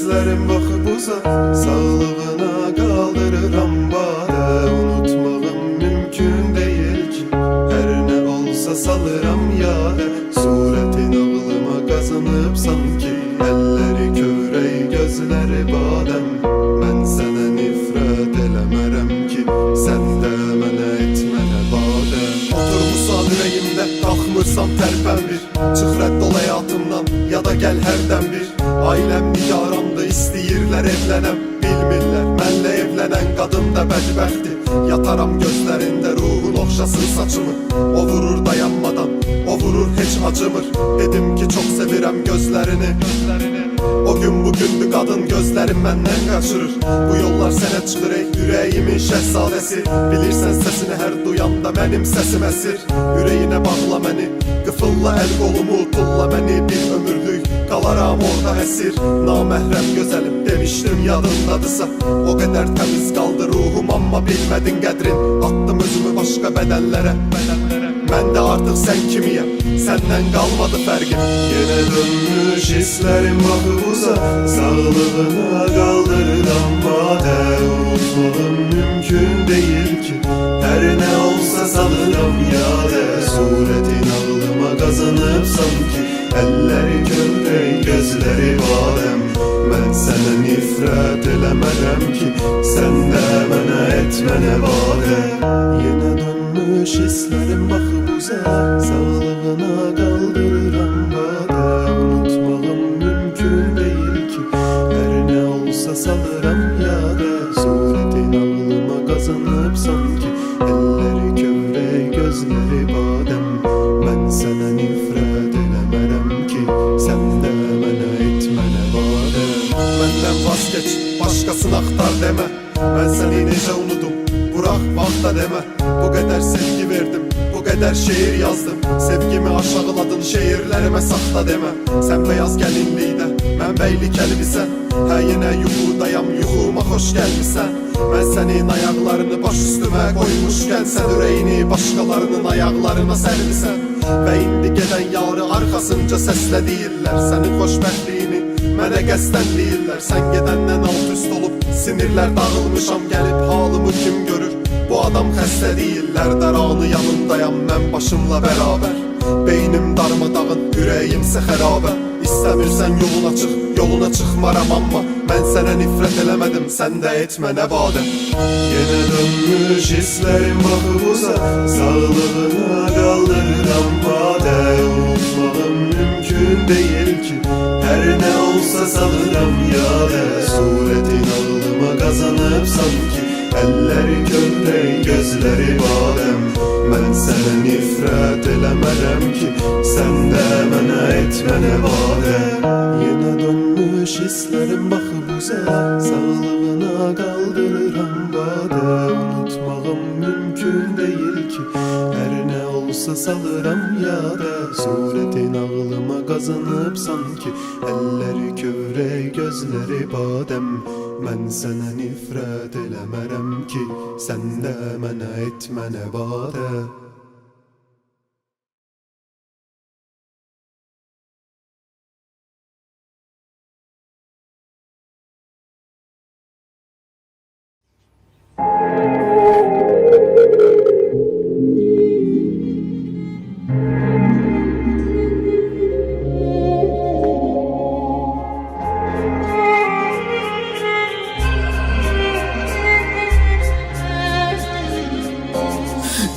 hislerim bakıp uzak, sağlığına kaldırıram bade. Unutmağım mümkün değil ki, her ne olsa salıram yade. Suretin ağlıma kazanıp sanki, elleri kövrey gözleri badem. Ben sana nifret eləmərəm ki, sen de mənə etmənə bade. Oturmuşsan yüreğimde, kalkmırsam terpen bir, çık rədd ol hayatımdan ya da gel herden bir. Ailem nigaramda istəyirlər evlənəm, bilmirlər mənlə evlənən qadın da bədbəxti. Yataram gözlərində ruhun oxşasın saçımı, o vurur dayanmadan, o vurur heç acımır. Dedim ki çok sevirəm gözlerini, o gün bugündü kadın gözlerim benden kaçırır. Bu yollar sene çıkır ey yüreğimin şehzadesi. Bilirsen sesini her duyanda benim sesim esir. Yüreğine bağla beni, kıfılla el kolumu, tulla beni bir ömürlük, kalaram orada esir. Namehrem gözelim demiştim yadındadısa, o kadar temiz kaldı ruhum ama bilmedin kadrin. Attım özümü başka bedenlere, ben de artık sen kimiyim, senden kalmadı fergim. Yine dönmüş hislerim bakıp uzak, sağlığına kaldırıram bade. Unutmam mümkün değil ki, her ne olsa salıram yade. Suretin ağlıma kazanıp sanki, elleri kövrey gözleri badem. Ben sana nifret eləmərəm ki, sen de mənə etmənə bade. Yine dönmüş hislerim bakıp uzak, sağlığına kaldırıram bade. Unutmağım mümkün değil ki, her ne olsa salıram yade. Suretin ağlıma kazanıp sanki, elleri kövrey gözleri badem. Ben sana nifret eləmərəm ki, sen de mənə etmənə bade. Benden vazgeç, başkasını aktar deme, ben seni nece unudum, bırak bak da deme. Bu kadar sevgi verdim, bu kadar şiir yazdım, sevgimi aşağıladın şehirlerime sakla deme. Sen beyaz gelinliği de, ben beylik elbisen, he yine yuhudayam, yuhuma hoş gelmişsen. Ben senin ayaklarını baş üstüme koymuşken, sen yüreğini başkalarının ayaklarına sermişsen. Ve indi gelen yarı arkasınca sesle değiller, senin hoşbəxtliğini mənə qəsdən deyirlər. Sen gedəndən alt üst olup sinirler dağılmışam, gelip halımı kim görür? Bu adam xəstə deyirlər, dəranı yanındayam mən başımla beraber. Beynim darmadağın, yüreğimsə xərabə. İstəmirsən yoluna çıx, yoluna çıxmaram amma mən sənə nifret eləmədim, sən də etmənə badəm. Yenə dönmüş hislerim baxıb uzaq, sağlığına kaldırıram bade. Unutmağım mümkün değil ki, her ne olsa salıram yade. Suretin ağlıma kazanıp sanki, elleri kövrey gözleri badem. Ben sana nifret eləmərəm ki, sen de mənə etmənə bade. Yine dönmüş hislerim bakıp uzak, sağlığına kaldırıram bade. Unutmağım mümkün değil ki, her ne olsa salıram yade. Suretin ağlıma kazanıp sanki, elleri kövrey gözleri badem. Ben sana nifret eləmərəm ki, sen de mənə etmənə bade.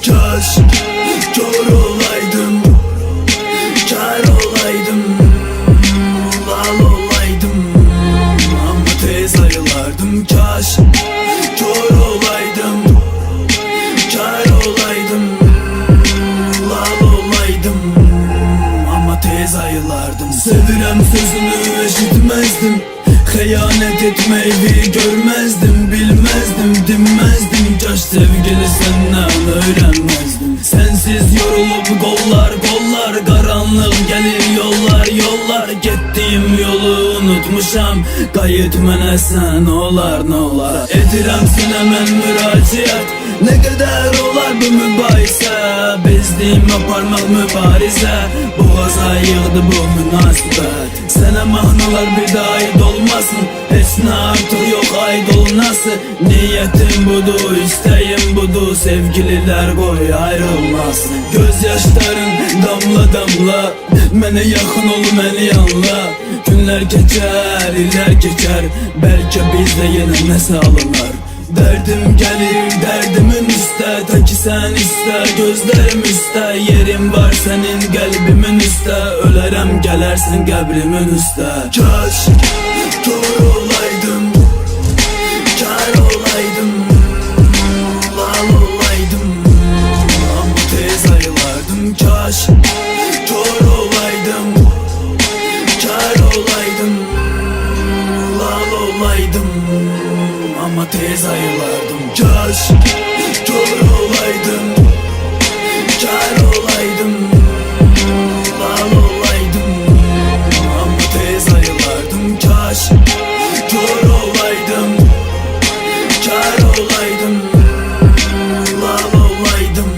Kaş kör olaydım, kar olaydım, lal olaydım, ama tez ayılardım. Kaş kör olaydım, kar olaydım, lal olaydım, ama tez ayılardım. Sevirem sözünü eşitmezdim, xəyanət etmeyi görmezdim, bilmezdim, dinmezdim. Kaş sevgili senden öğrenmezdim. Sensiz yorulup kollar kollar, karanlık gelir yollar yollar. Gittiğim yolu unutmuşam, qayıt mənə sən olar nə olar. Edirəm sənə mən müraciət, ne kadar olar bu mübahisə. Bezdim aparmaq mübarizə, boğaza yığdı bu münasibət. Sənə mahnılar bir də aid olmasın. Heç nə artıq yox aid olunası. Niyyətim budur, istəyim budur. Sevgililər qoy ayrılmasın. Göz yaşların damla damla, mənə yaxın ol, məni anla. Günlər keçər, illər keçər, bəlkə bizdə yenə nəsə alınar. Dərdim gəlir dərdimin üstə, təki sən istə, gözlərim üstə. Yerim var sənin qəlbimin üstə, ölərəm gələrsən qəbrimin üstə. Kaş kör olaydım, kar olaydım, lal olaydım, amma tez ayılardım. Kaş kör olaydım, kar olaydım, lal olaydım, amma tez ayılardım. Kaş kör olaydım, kar olaydım, lal olaydım, amma tez ayılardım. Kaş kör olaydım, kar olaydım, lal olaydım,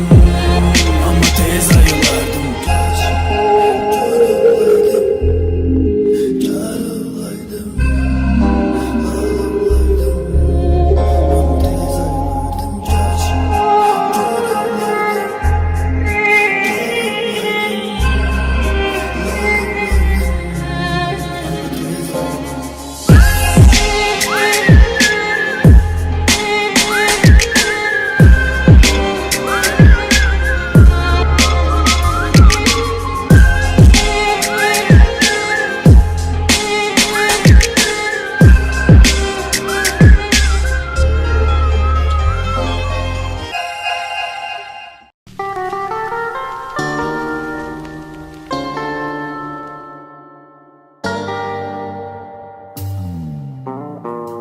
amma tez ayılardım. Kaş kör olaydım, kar olaydım, lal olaydım, amma tez ayılardım. Kaş kör olaydım,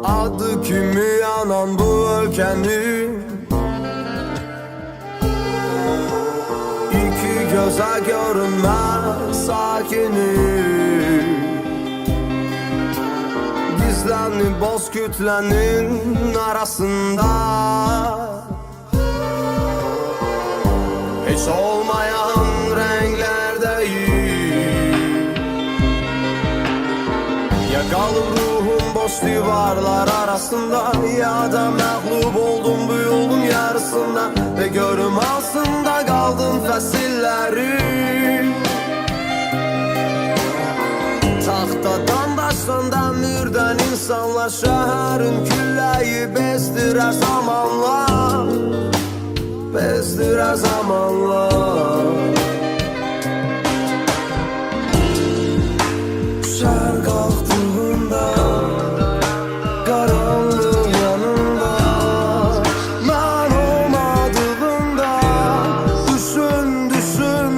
Adı kimi yanan bu ülkenin İki göze görünmez sakini Gizlenip boz kütlenin arasında Hiç olmayan renklerdeyim Yakalım ruhum boş divarlar arasında Ya da məğlub oldum bu yolun yarısında Ve görüm altında kaldım fəsilləri Tahtadan daşdan dəmirdən insanlar Şəhərin külləyi bezdirər zamanla Bezdirər zamanla Şəhər qalxdığında Qaranlıq yanında Mən olmadığında Düşün, düşün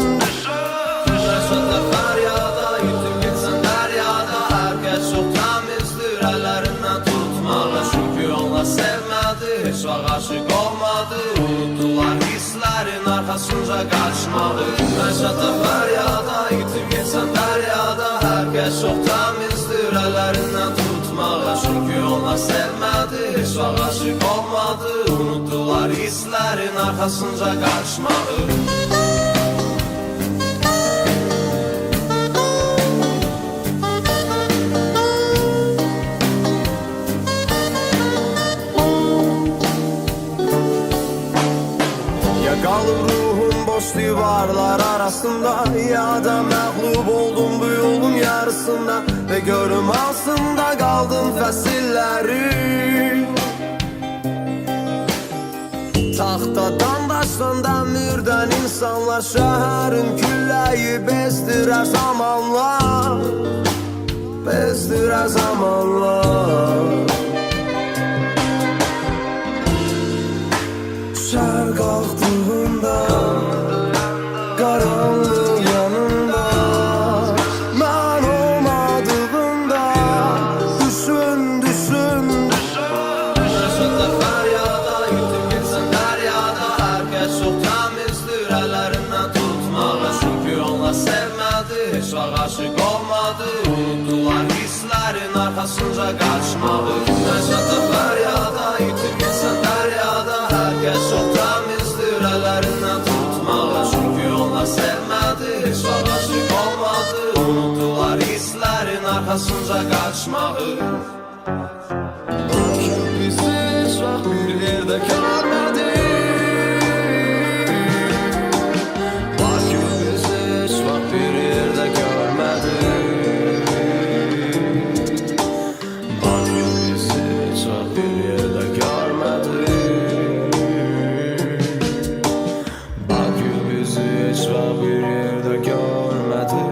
Nəşətlə fəryada Yitib getsən dəryada Hər kəs çox təmizdir Əllərindən tutmağa Çünki onlar sevmədi Heç vaxt aşıq olmadı Unutdular hisslərin arxasınca qaçmadı Nəşətlə fəryada Yitib getsən dəryada Hər kəs çox təmizdir Əllərindən tutmağa Çünki onlar sevmədi Heç vaxt aşıq olmadı Unutdular hisslərin arxasınca qaçmağı Yakalım ruhum boş divarlar arasında Ya da məğlub oldum bu yolun yarısında Ve görüm altında kaldım fəsilləri Tahtadan daşdan dəmirdən insanlar Şəhərin külləyi bezdirər zamanla Bezdirər zamanla Şəhər qalxdığında Qaranlıq yanında Mən olmadığında Düşün, düşün Nəşətlə fəryada Yitib getsən dəryada Hər kəs çox təmizdir Əllərindən tutmağa Çünki onlar sevmədi Heç vaxt aşıq olmadı Unutdular hisslərin arxasınca qaçmağı Nəşətlə fəryada Yitib getsən dəryada Hər kəs çox təmizdir Əllərindən tutmağa Çünki onlar sevmədi Heç vaxt aşıq olmadı Unutdular hisslərin arxasınca arxasınca qaçmağı. Bizi heç vaxt bir yerdə görmədi. Bakı bizi heç vaxt bir yerdə görmədi. Bakı bizi heç vaxt bir yerdə görmədi. Bakı bizi heç vaxt bir yerdə görmədi.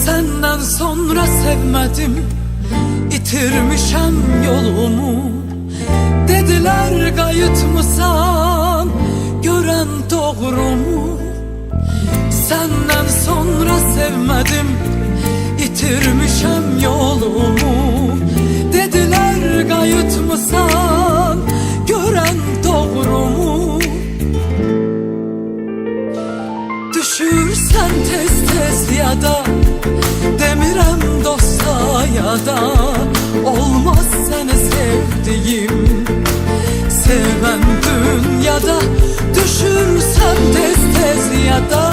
Senden sonra sevmedim, itirmişem yolumu. Dediler kayıtmısan, gören doğru mu? Senden sonra sevmedim, itirmişem yolumu. Dediler kayıtmısan, gören doğru mu? Düşürsen tez tez ya da demirem dosta ya da olmaz seni sevdiğim seven dünyada. Düşürsen tez tez ya da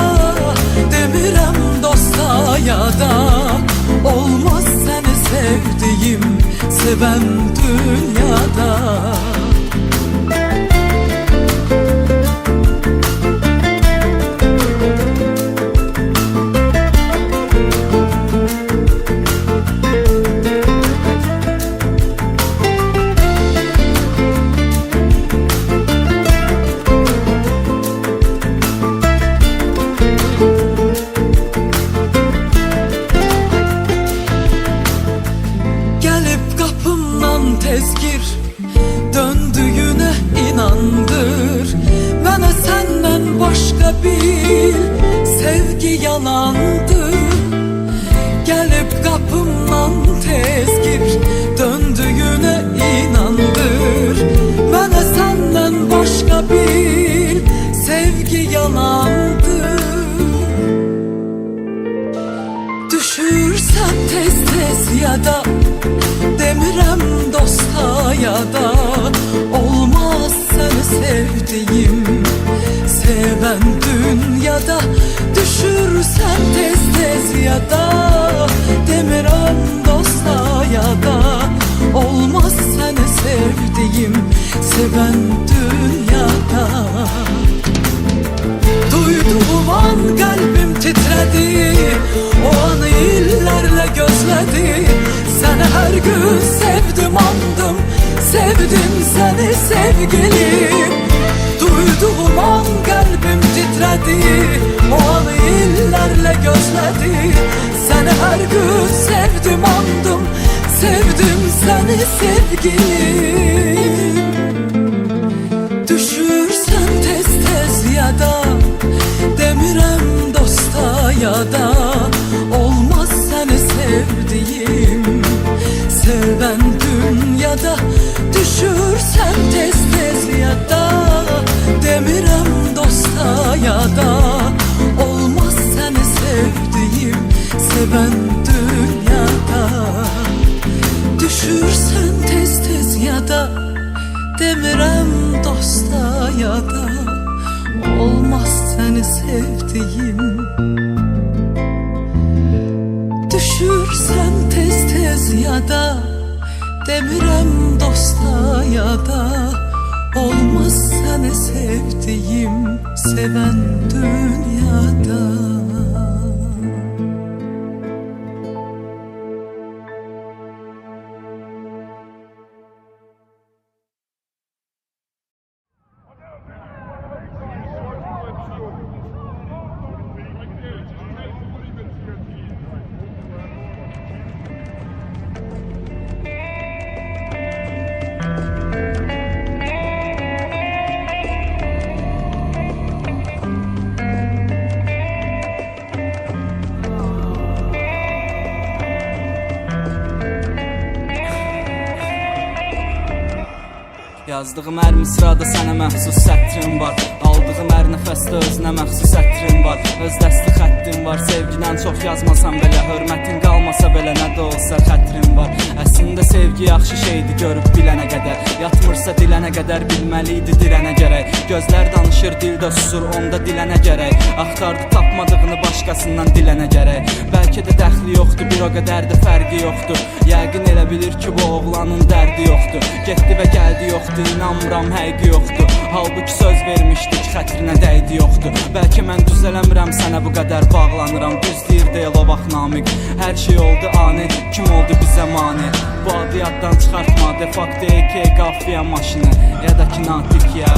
demirem dosta ya da olmaz seni sevdiğim seven dünyada. Tezgir döndüğüne inandır. Bana senden başka bir sevgi yalandı. Gelip kapımdan tezgir döndüğüne inandır. Bana senden başka bir sevgi yalandı. Düşürsen tez tez ya da demirem dosta ya da olmaz seni sevdiğim seven dünyada. Düşürsen tez tez ya da demirem dosta ya da olmaz seni sevdiğim seven dünyada. Duyduğum an kalbim titredi, o anı illerle gözledi. Seni her gün sevdim andım, sevdim seni sevgilim. Duyduğum an kalbim titredi, o anı illerle gözledi. Seni her gün sevdim andım, sevdim seni sevgilim. Düşürsen tez tez ya da demirem dosta ya da olmaz seni sevdiğim seven dünyada. Düşürsen tez tez ya da demirem dosta ya da olmaz seni sevdiğim seven dünyada. Düşürsen tez tez ya da demirem dosta ya da olmaz seni sevdiğim. Düşürsen tez tez ya da demirem dosta ya da olmaz seni sevdiğim seven dünyada. Yazdığım hər misrada sənə məxsus sətrim var. Aldığım hər nəfəsdə özünə məxsus ətrim var. Öz dəsti xəttim var. Sevgidən çox yazmasam belə, hörmətin qalmasa belə, nə də olsa xətrim var. Əslində sevgi yaxşı şeydir görüb bilənə qədər. Yatmırsa dilənə qədər, bilməliydi dirənə gərək. Gözlər danışır, dildə susur, onda dilənə gərək. Axtardı tapmadığını başqasından dilənə gərək. Bəlkə də dəxli yoxdur, bir o qədər də fərqi yoxdur. Yəqin elə bilir ki bu oğlanın dərdi yoxdur. Getdi və gəldi yoxdur, inanmıram həqiqi yoxdur. Halbuki söz vermişdik, xətrinə dəydi yoxdur. Bəlkə mən düzələmirəm, sənə bu qədər bağlanıram. Düz deyir deyil o vaxt Namiq. Hər şey oldu ani, kim oldu bizə mani? Bu adı yaddan çıxartma, de facto AK qafiyə maşını, ya da ki natik ya.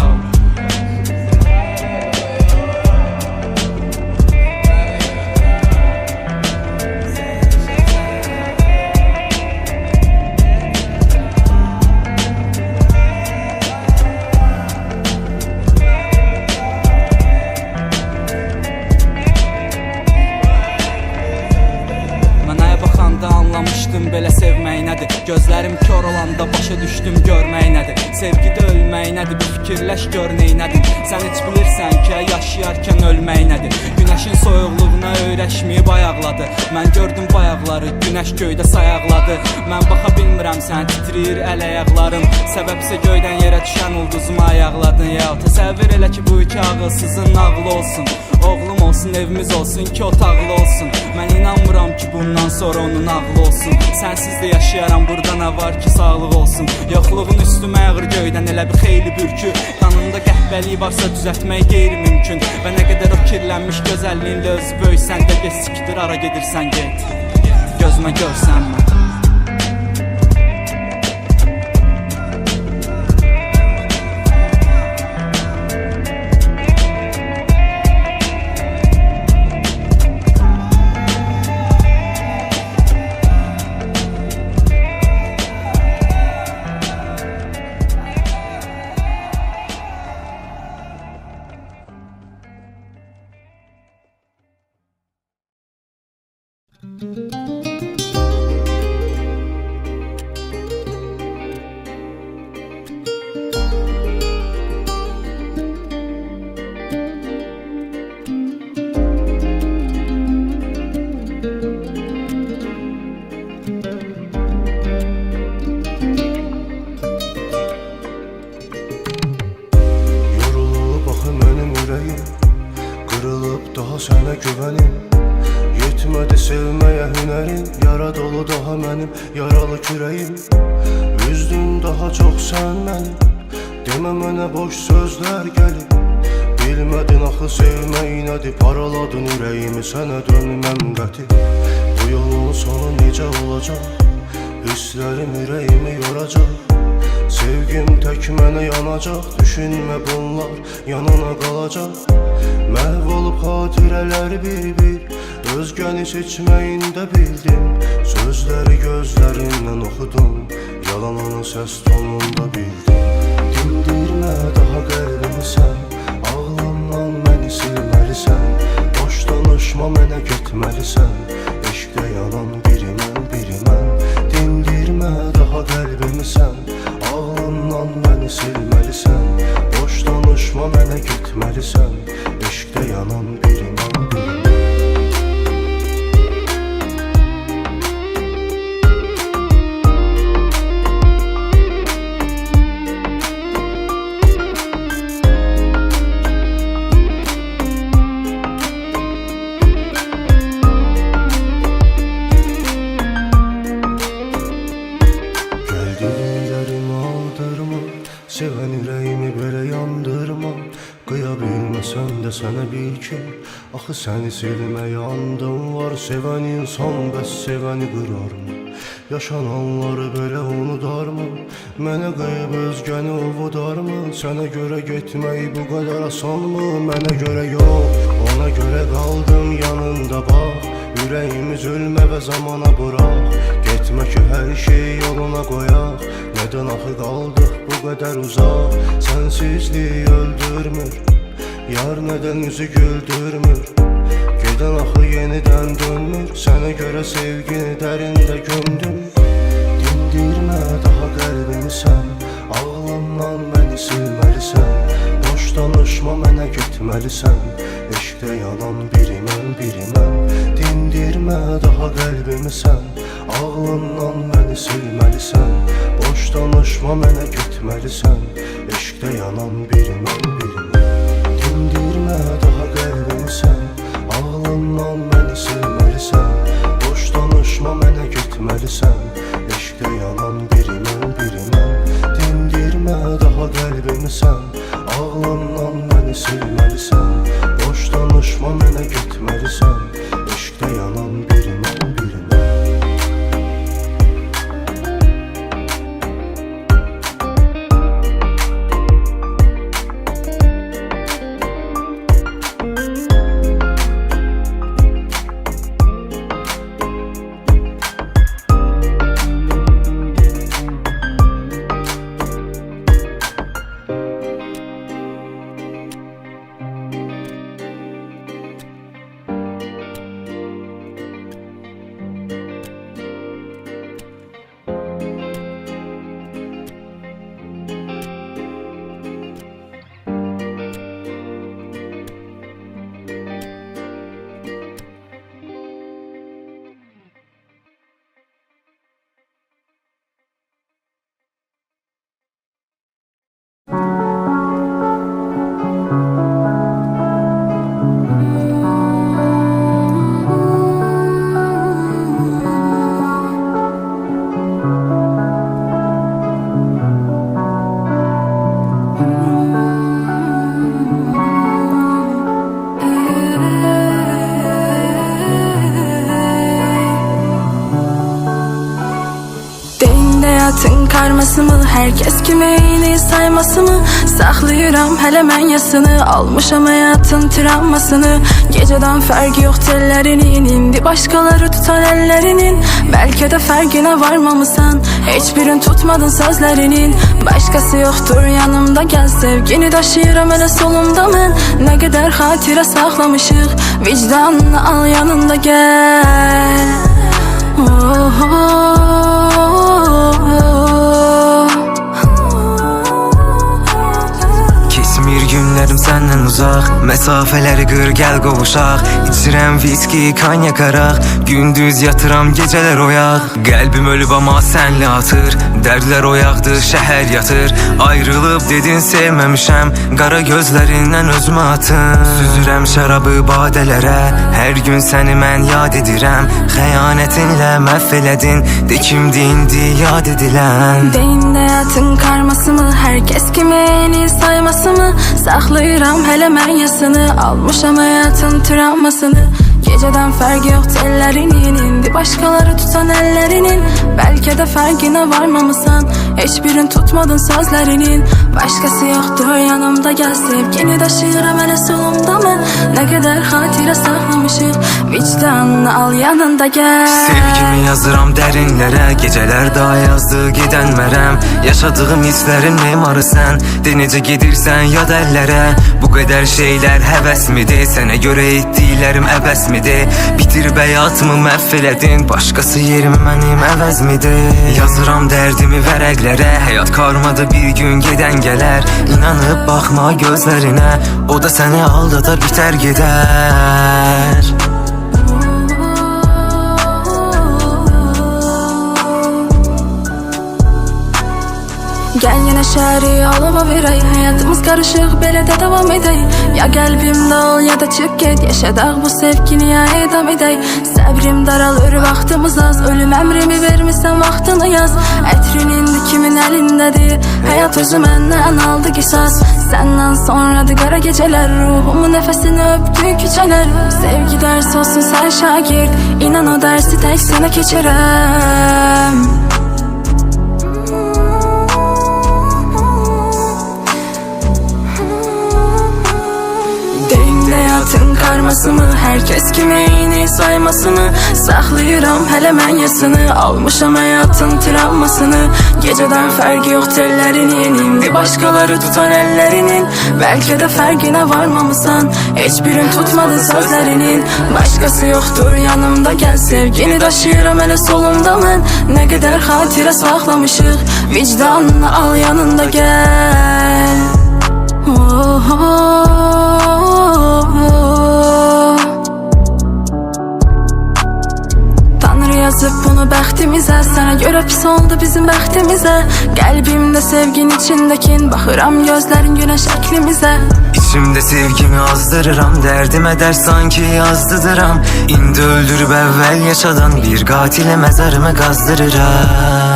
Anlamışdım belə sevmək nədir. Gözlərim kör olanda başa düşdüm görmək nədir. Sevgidə ölmək nədir, bir fikirləş gör neynədin. Sən heç bilirsən ki, yaşayarkən ölmək nədir. Günəşin soyuqluğuna öyrəşməyib ayaqladı. Mən gördüm bayaqları, günəş göydə sayaqladı. Mən baxa bilmirəm, sən titriyir əl ayaqlarım. Səbəbsə göydən yerə düşən ulduzuma ayaqladın ya. Təsəvvür elə ki bu iki ağılsızın nağlı olsun. Oğlum olsun, evimiz olsun, iki otaqlı olsun. Mən inanmıram ki bundan sonra onun ağlı olsun. Sənsiz də yaşayaram, burada nə var ki sağlıq olsun. Yoxluğun üstümə yağır göydən elə bir xeyli bürkü. Qanında qəhbəlik varsa düzəltmək qeyri-mümkün. Və nə qədər o kirlənmiş gözəlliğinlə özü böysən də get sikdir, ara gedirsən get. Gözümə görsənmə. Sənə güvənim, yetmədi sevməyə hünərim. Yara dolu daha mənim yaralı kürəyim. Üzdün daha çox sən mənim, demə mənə boş sözlər gəlib. Bilmədin axı sevmək nədir, paraladın ürəyimi, sənə dönməm qəti. Bu yolun sonu necə olacaq, hisslərim ürəyimi yoracaq. Sevgim tək mənə yanacaq, düşünmə bunlar yanına qalacaq. Məhv olub xatirələr bir-bir, özgəni seçməyində bildim. Sözləri gözlərindən oxudum, yalanını səs tonunda bildim. Dindirmə daha qəlbimi sən, ağlamdan məni silməlisən. Boş danışma mənə getməlisən, eşqdə yanan biri mən. Dindirmə daha qəlbimi sən, ağlamdan məni silməlisən. Boş danışma mənə getməlisən, eşqdə yanan biri mən. Sevən ürəyimi belə yandırma, qıya bilməsəm də sənə bil ki, axı səni silməyə andım var. Sevən insan bəs sevəni qırarmı? Yaşananları belə unudarmı? Mənə qıyıb özgəni ovudarmı? Sənə görə getmək bu qədər asanmı? Mənə görə yox, ona görə qaldım yanında bax. Ürəyimi zülmə və zamana bıraq, getmə ki hər şeyi yoluna qoyaq. Nədən axı qaldıq bu qədər uzaq, sənsizlik öldürmür, yar nədən üzü güldürmür. Gedən axı yenidən dönmür, sənə görə sevgini dərində gömdüm. Dindirmə daha qəlbimi sən, ağla Ağlından məni silməlisən, boş danışma mənə getməlisən. Eşqdə yanan birimən, dindirmə daha qəlbimi sən. Ağlından məni silməlisən, boş danışma mənə getməlisən. Eşqdə yanan birimən, dindirmə daha qəlbimi sən. Ağlından məni silməlisən, boş danışma mənə getməlisən. Eşqdə yanan birimən, dindirmə daha qəlbimi sən. Ağlından məni silməlisən, boş danışma mənə getməlisən. Eşqdə yanan birimən. Hayatın karması mı, herkes kimi eyni sayması mı? Saklayıram hele mən yasını, almışam hayatın travmasını. Geceden fərqi yok tellerinin, indi başkaları tutan ellerinin. Belki de fərqinə varmamısan, hiçbirin tutmadın sözlerinin. Başkası yoktur yanımda, gel sevgini daşıyıram hele solumda mən. Ne kadar hatire saklamışık, vicdanını al yanında gel. Oh, oh, oh. Kesmir günlerim senden uzak, mesafeleri qır gel qovuşaq. İçirəm viski, kanyak araq, gündüz yatıram geceler oyaq. Qəlbim ölüb ama sənlə atır, dərdlər oyaqdır, şəhər yatır. Ayrılıb dedin sevməmişəm, qara gözlərindən özümə atın. Süzürəm şərabı badələrə, hər gün səni mən yad edirəm. Xəyanətinlə məhv elədin, de kimdi indi yad edilən. Deyin hayatın karması mı, herkes kimi eyni sayması mı? Saklayıram hele mən yasını, almışam hayatın travmasını. Geceden fərqi yok tellerinin, indi başkaları tutan ellerinin. Belki de fərqinə varmamısan, hiçbirin tutmadın sözlerinin. Başkası yoktur yanımda, gel sevgini daşıyıram hele solumda mən. Ne kadar hatire saklamışıq, vicdanını al yanında gel. Sevgimi yazıram derinlere, geceler daha yazdı gedenmərəm. Yaşadığım hislerin memarı sen, de necə gedirsən yad ellere. Bu kadar şeyler heves midir, sənə göre etdiklərim əbəs midir? Bitirib həyatımı məhv elədin, başqası yerim mənim əvəz midir? Yazıram dərdimi vərəqlərə, həyat karmadı bir gün gedən gələr. İnanıb baxma gözlərinə, o da səni aldadar bitər gedər. Gel yine şəhəri alova verək, hayatımız karışık belə də davam edək. Ya qəlbimdə ol ya da çık get, yaşadaq bu sevgini ya edam edək. Səbrim daralır, vaxtımız az, ölüm əmrimi vermirsən vaxtını yaz. Ətrin indi kimin əlindədir, həyat özü məndən aldı qisas. Səndən sonradır qara gecələr, ruhumun nəfəsini öpdü küçələr. Sevgi dərs olsun sən şagird, inan o dərsi tək sənə keçirəm. Hayatın karmasını, herkes kimi eyni saymasını saxlayıram hələ mən yasını, almışam həyatın travmasını. Gecədən fərqi yox tellərinin, indi başqaları tutan əllərinin. Bəlkə də fərqinə varmamısan, heç birin tutmadı sözlərinin. Başqası yoxdur yanımda, gəl sevgini daşıyıram hələ solumda mən. Nə qədər xatirə saxlamışıq, vicdanını al yanında gəl. Oh, oh, oh. Tanrı yazıb bunu bəxtimizə, sənə görə pis oldu bizim bəxtimizə. Qəlbimdə sevgin içindəkin, baxıram gözlərin günəş şəklimizə. İçimdə sevgimi azdırıram, dərdimə dərd sanki yazdıdıram. İndi öldürüb əvvəl yaşadan bir qatilə məzarımı qazdırıram.